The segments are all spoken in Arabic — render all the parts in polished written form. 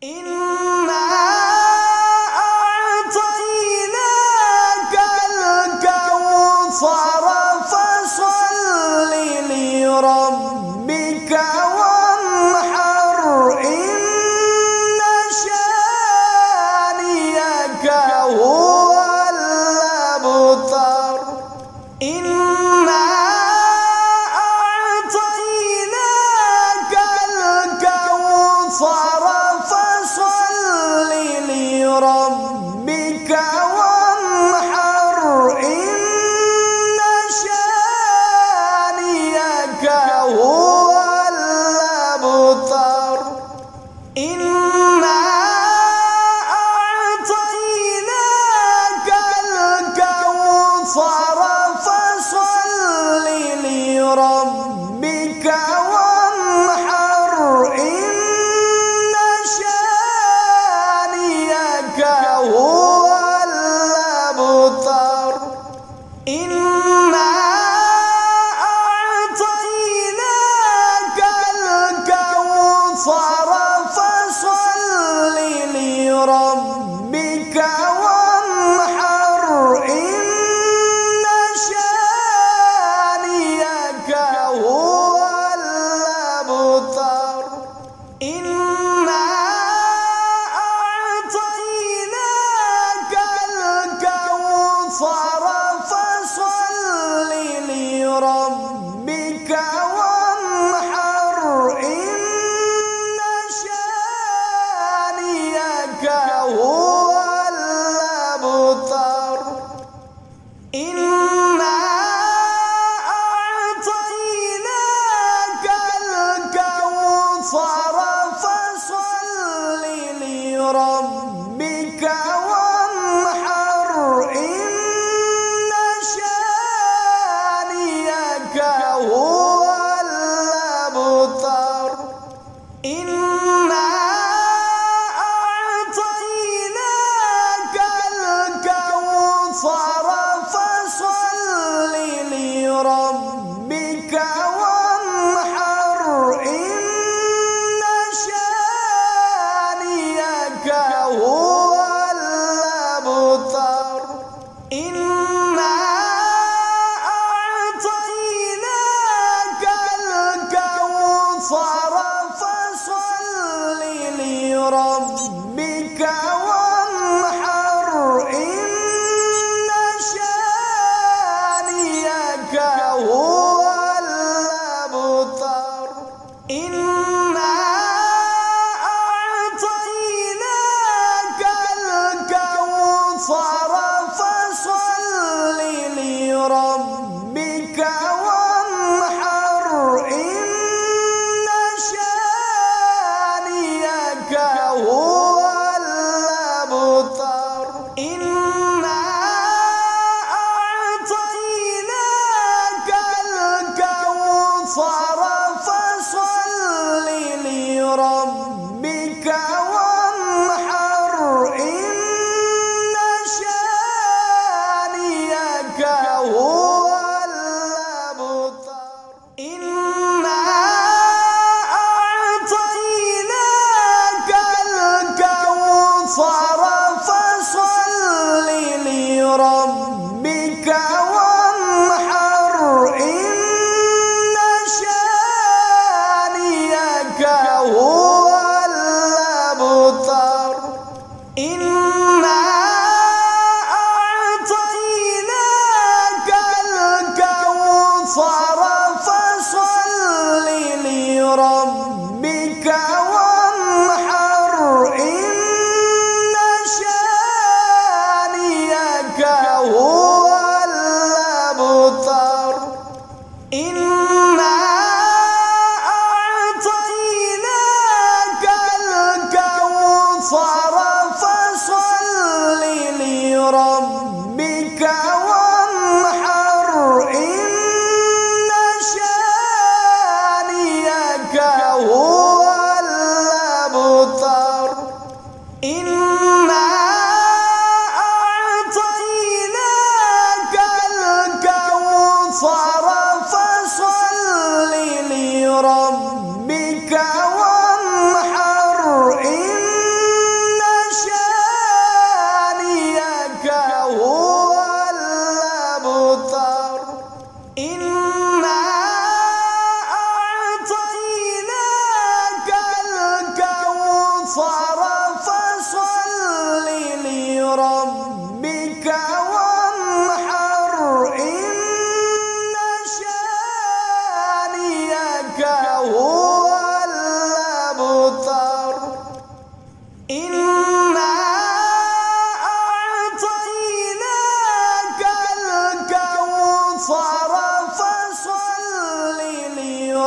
إنا أعطيناك الكوثر فصل لربك وانحر إن شانئك هو الأبتر. إنا أعطيناك الكوثر فصل لربك وانحر إن شانئك هو الأبتر. إنا أعطيناك الكوثر فصل لربك وانحر إن شانئك هو الأبتر. إنا أعطيناك الكوثر فصل لربك وانحر إن شانئك هو الأبتر. إنا أعطيناك الكوثر فصل لربك وانحر إن شانئك هو الأبتر. إنا أعطيناك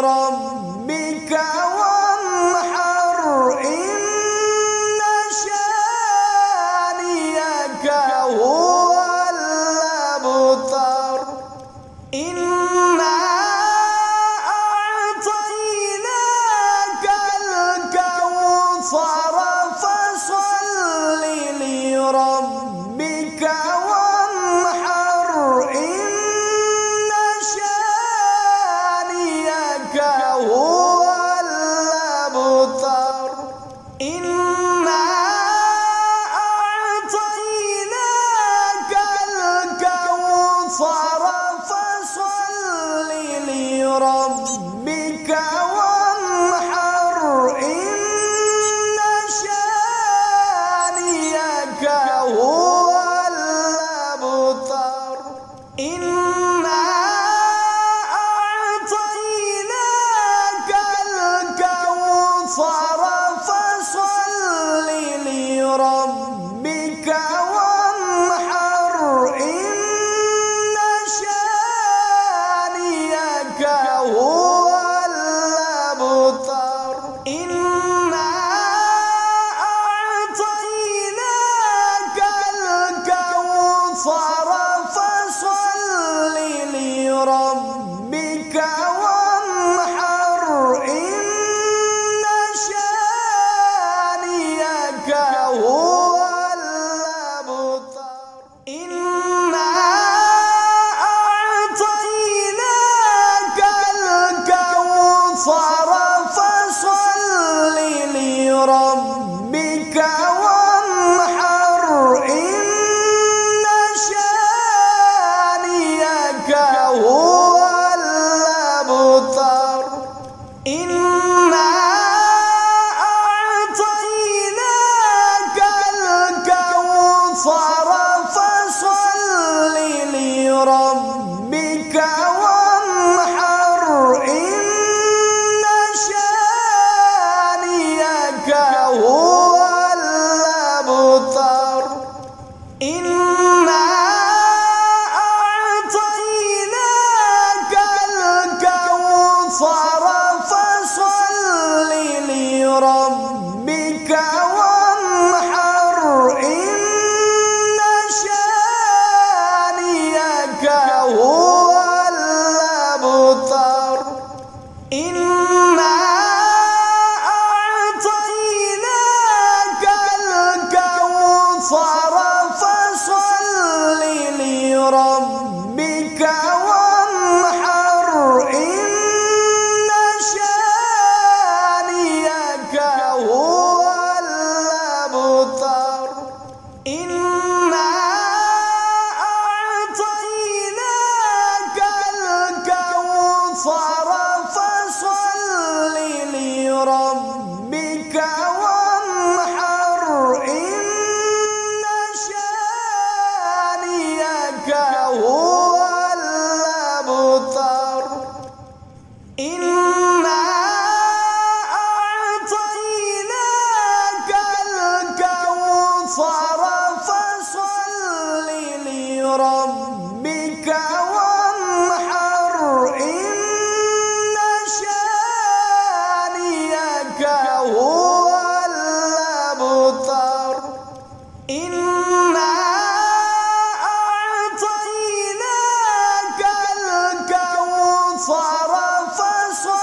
لربك وانحر إن شانئك هو الأبتر إنا أعطيناك الكوثر فصل لربك وانحر إن شانئك هو الأبتر إنا أعطيناك الكوثر فصل لربك وانحر إن شانئك هو الأبتر إنا أعطيناك الكوثر فصل لربك وانحر إن شانئك هو الأبتر إنا أعطيناك الكوثر فصل لربك وانحر إن شانئك هو الأبتر إنا أعطيناك الكوثر فصل لربك وانحر إن شانئك هو الأبتر إنا أعطيناك الكوثر فصل لربك وانحر إن شانئك هو الأبتر إنا أعطيناك الكوثر فصل لربك وانحر إن شانئك هو الأبتر إنا أعطيناك الكوثر فصل لربك وانحر إن شانئك هو الأبتر إنا أعطيناك الكوثر فصل لربك وانحر إن شانئك هو الأبتر إنا أعطيناك الكوثر فصل لربك وانحر إن شانئك هو الأبتر إنا أعطيناك الكوثر فصل لربك وانحر إن شانئك هو الأبتر إنا أعطيناك الكوثر فصل لربك وانحر إن شانئك هو الأبتر إنا أعطيناك الكوثر فصل لربك وانحر إن شانئك هو الأبتر إنا أعطيناك الكوثر فصل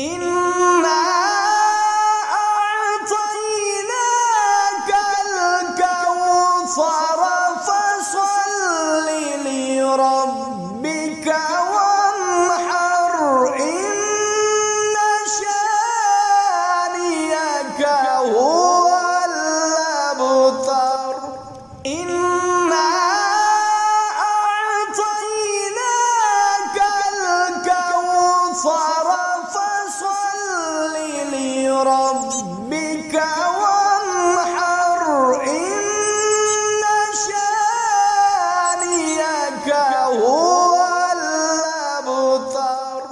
إنا أعطيناك الكوثر فصل لربك وانحر إن شانئك هو الأبتر إنا أعطيناك الكوثر فصل لربك وانحر إن شانئك هو الأبتر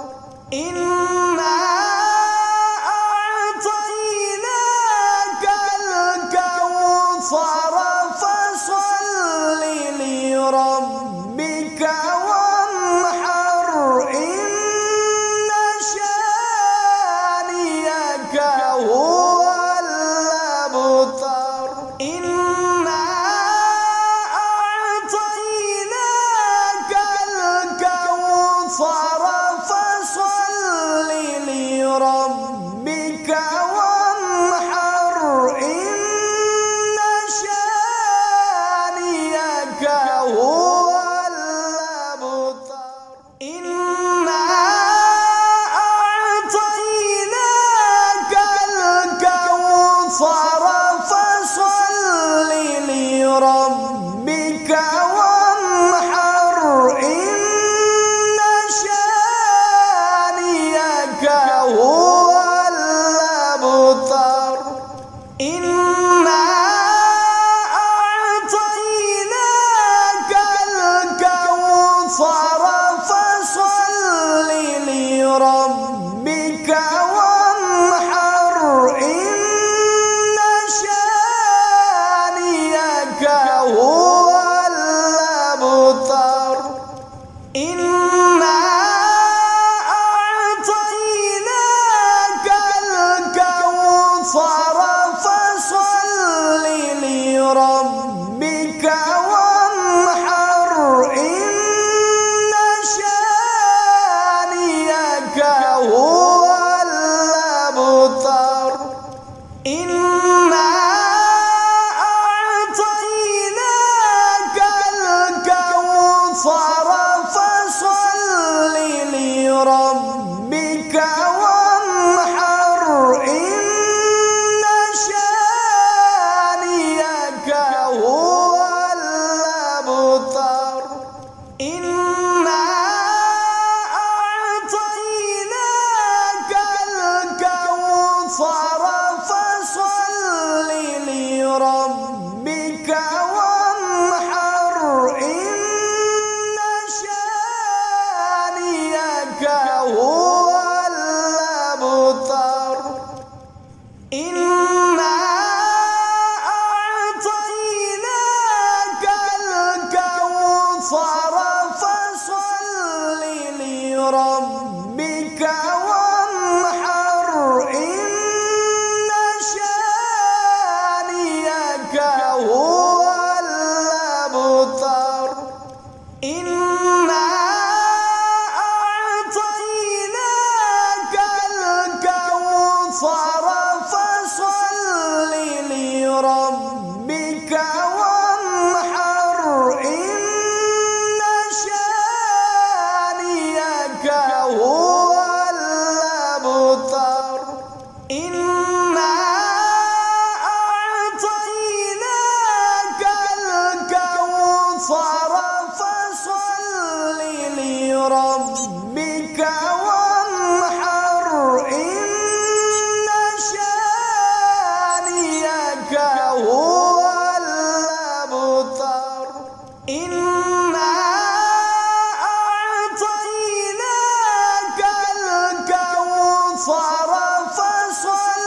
إنا أعطيناك الكوثر فصل لربك وانحر إن شانئك هو الأبتر إنا أعطيناك الكوثر فصل لربك وانحر إن شانئك هو الأبتر إنا أعطيناك الكوثر فصل لربك وانحر إن شانئك هو الأبتر إنا أعطيناك الكوثر فصل لربك وانحر إن شانئك هو الأبتر إنا أعطيناك الكوثر فصل لربك وانحر إن شانئك هو الأبتر إنا أعطيناك الكوثر فصل لربك وانحر إن شانئك هو الأبتر إنا أعطيناك الكوثر فصل لربك وانحر إن شانئك هو الأبتر إنا أعطيناك الكوثر فصل لربك وانحر إن شانئك هو الأبتر إنا أعطيناك الكوثر فصل لربك وانحر إن شانئك هو الأبتر إنا أعطيناك الكوثر فصل لربك وانحر إن شانئك هو الأبتر إنا أعطيناك الكوثر فصل لربك وانحر إن شانئك هو الأبتر إنا أعطيناك الكوثر فصل لربك وانحر إن شانئك هو الأبتر إنا أعطيناك الكوثر فصل لربك وانحر إن شانئك هو الأبتر إنا أعطيناك الكوثر فصل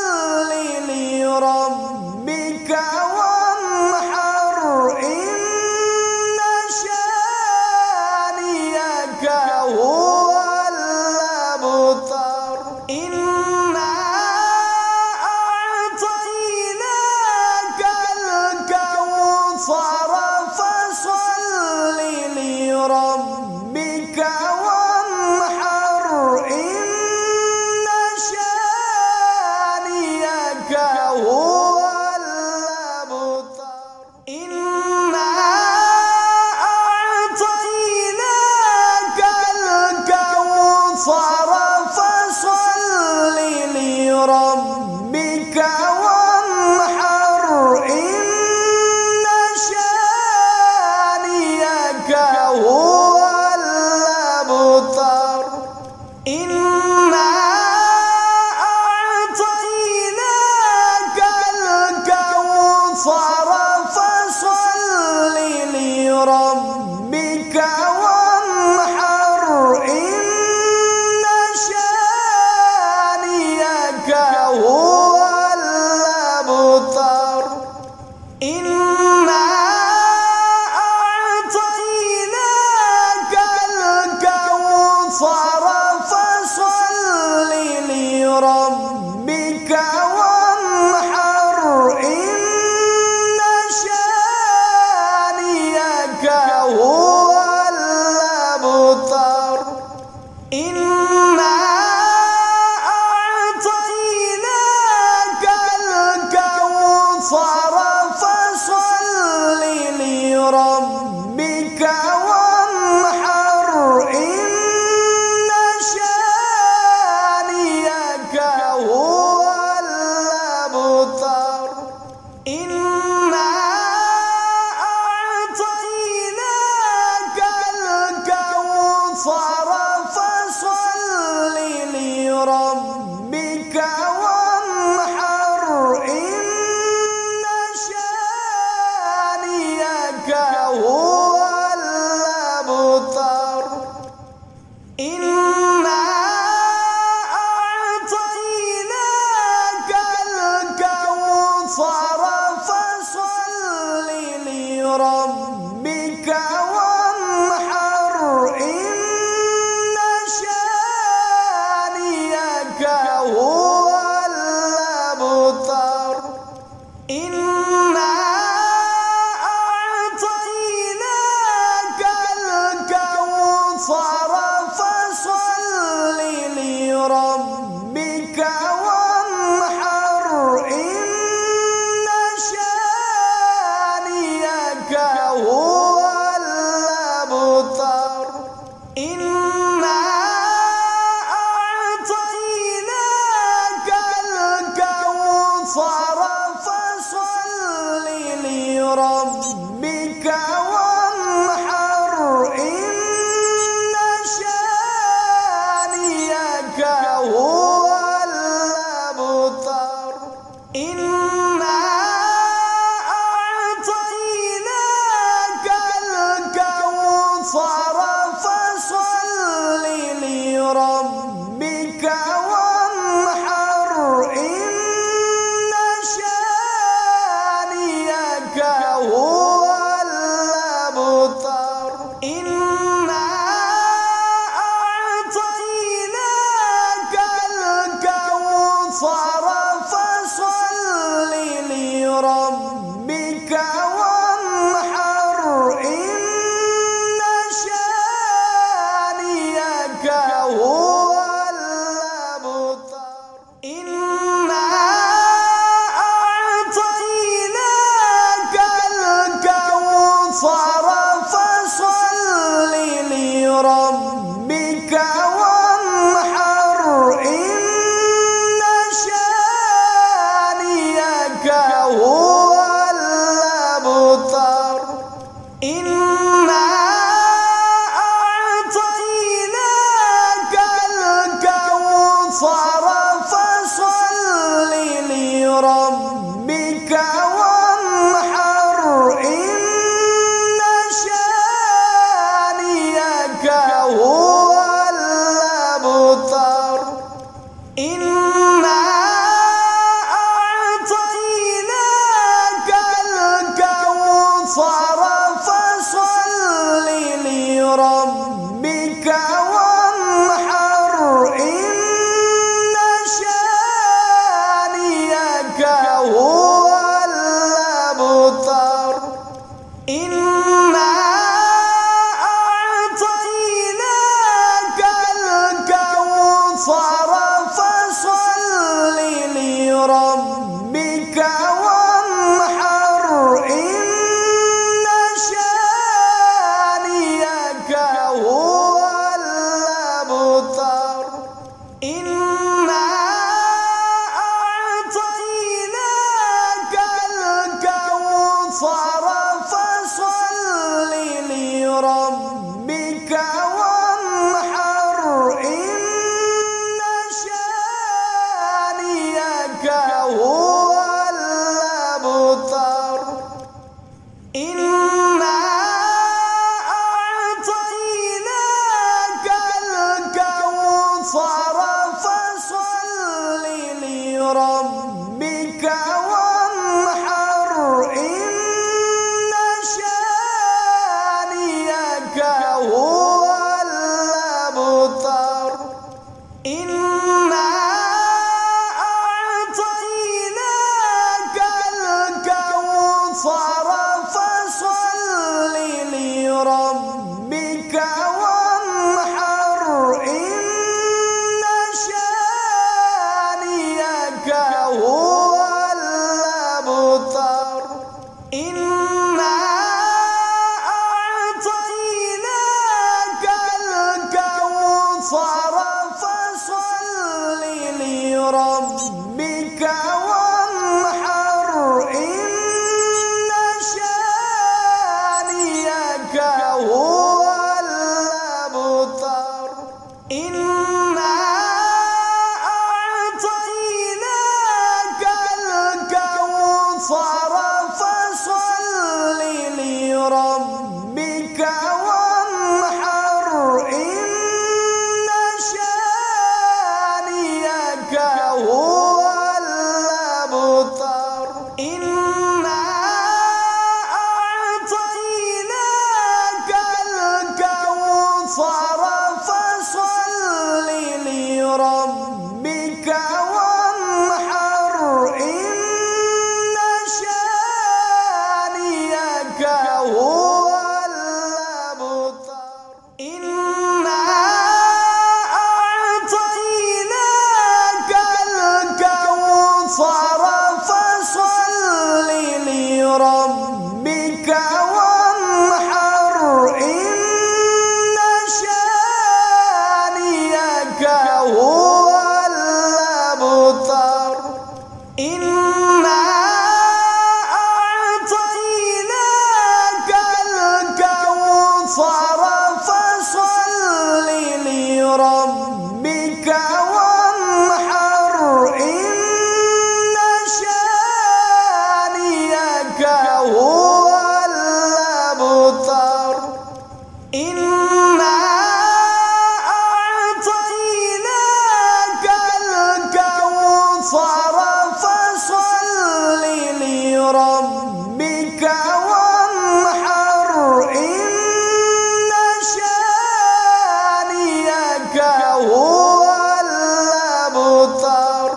الأبتر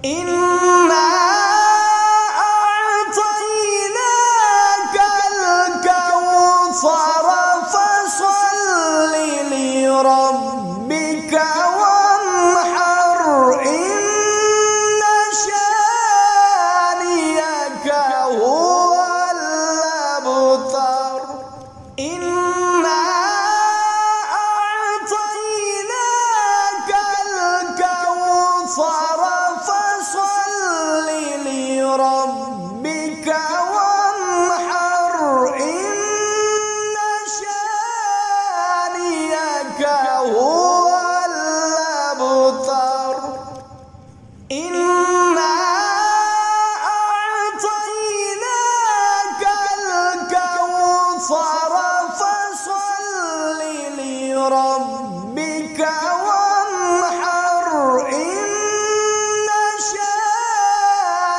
إنا أعطيناك الكوثر فصل لربك وانحر إن شانئك هو الأبتر إنا أعطيناك الكوثر فصل لربك وانحر إن شانئك هو الأبتر إنا أعطيناك الكوثر فصل لربك وانحر إن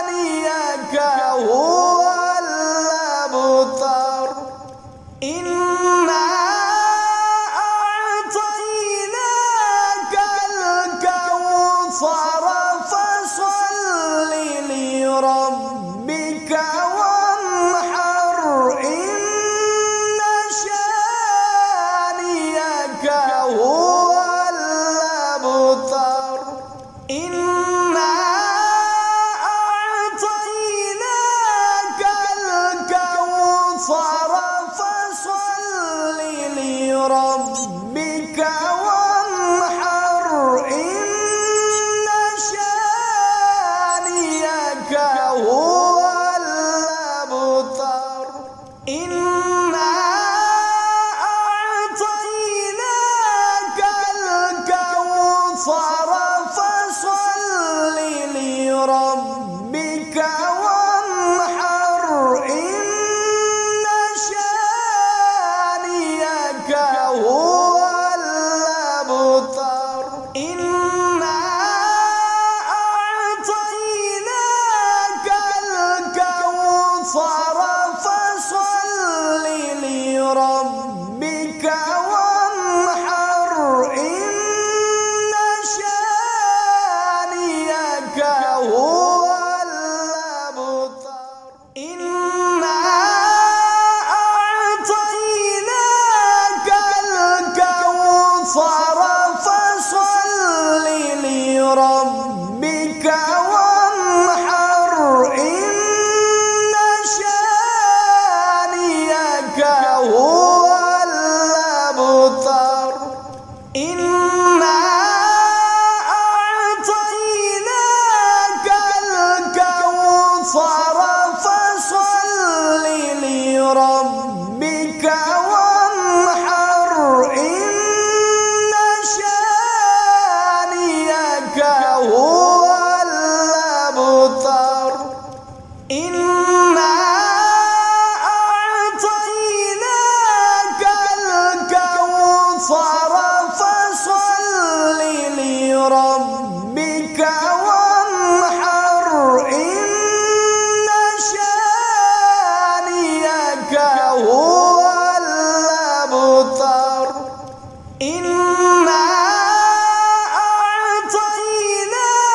شانئك هو الأبتر إنا أعطيناك الكوثر فصل لربك وانحر إن شانئك هو الأبتر إنا أعطيناك الكوثر فصل لربك وانحر إن شانئك هو الأبتر إنا أعطيناك الكوثر فصل لربك وانحر إن شانئك هو الأبتر إنا أعطيناك الكوثر فصل لربك وانحر إن شانئك هو الأبتر إنا أعطيناك الكوثر فصل لربك وانحر إن شانئك هو الأبتر إنا أعطيناك الكوثر فصل لربك وانحر إن شانئك هو الأبتر إنا أعطيناك الكوثر فصل لربك وانحر إن شانئك هو الأبتر إنا أعطيناك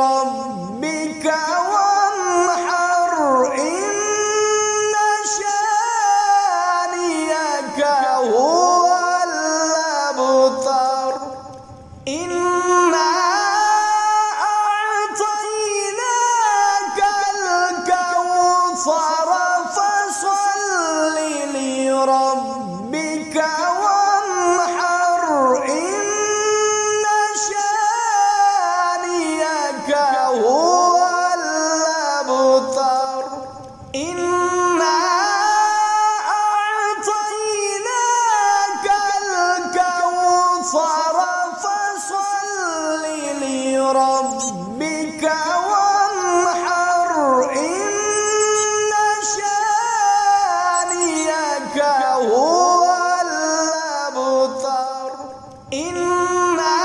لربك وانحر إن شانئك هو الأبتر إنا أعطيناك الكوثر فصل لربك وانحر إن شانئك هو الأبتر إنا أعطيناك الكوثر فصل لربك وانحر إن شانئك هو الأبتر إنا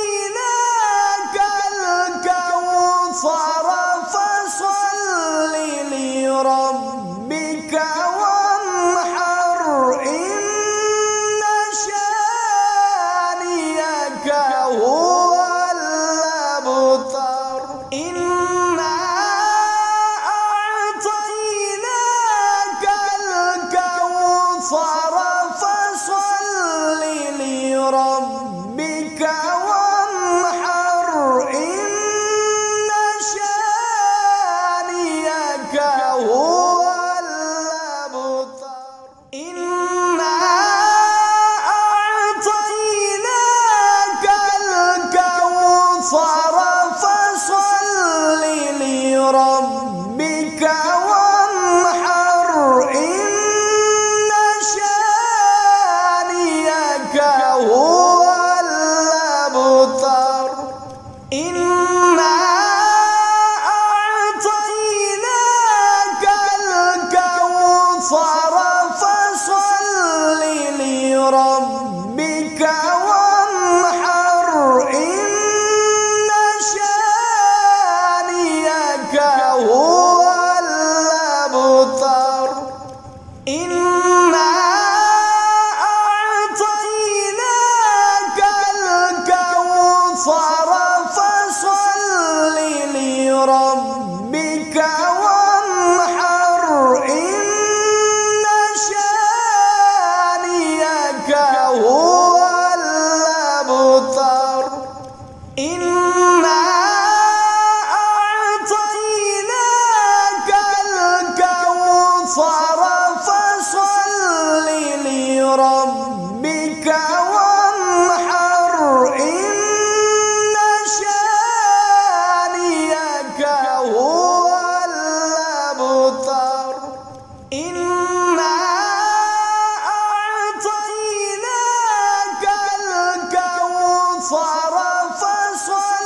أعطيناك الكوثر فصل لربك وانحر إن شانئك هو الأبتر إنا أعطيناك الكوثر فصل لربك وانحر إن شانئك هو الأبتر إنا أعطيناك الكوثر فصل لربك وانحر إن شانئك هو الأبتر إنا أعطيناك الكوثر فصل لربك وانحر إن شانئك هو الأبتر إنا أعطيناك الكوثر فصل لربك وانحر إن شانئك هو الأبتر إنا أعطيناك الكوثر فصل لربك وانحر إن شانئك هو الأبتر إنا أعطيناك الكوثر فصل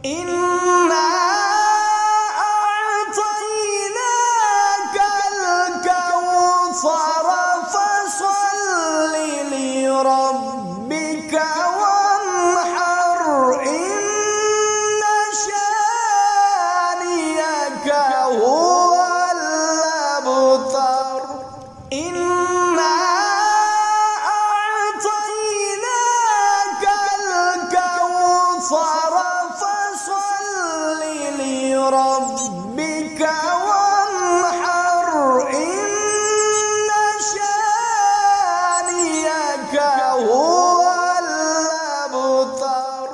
إنا أعطيناك الكوثر فصل لربك وانحر إن شانئك هو الأبتر إنا أعطيناك الكوثر فصل لربك وانحر إن شانئك هو الأبتر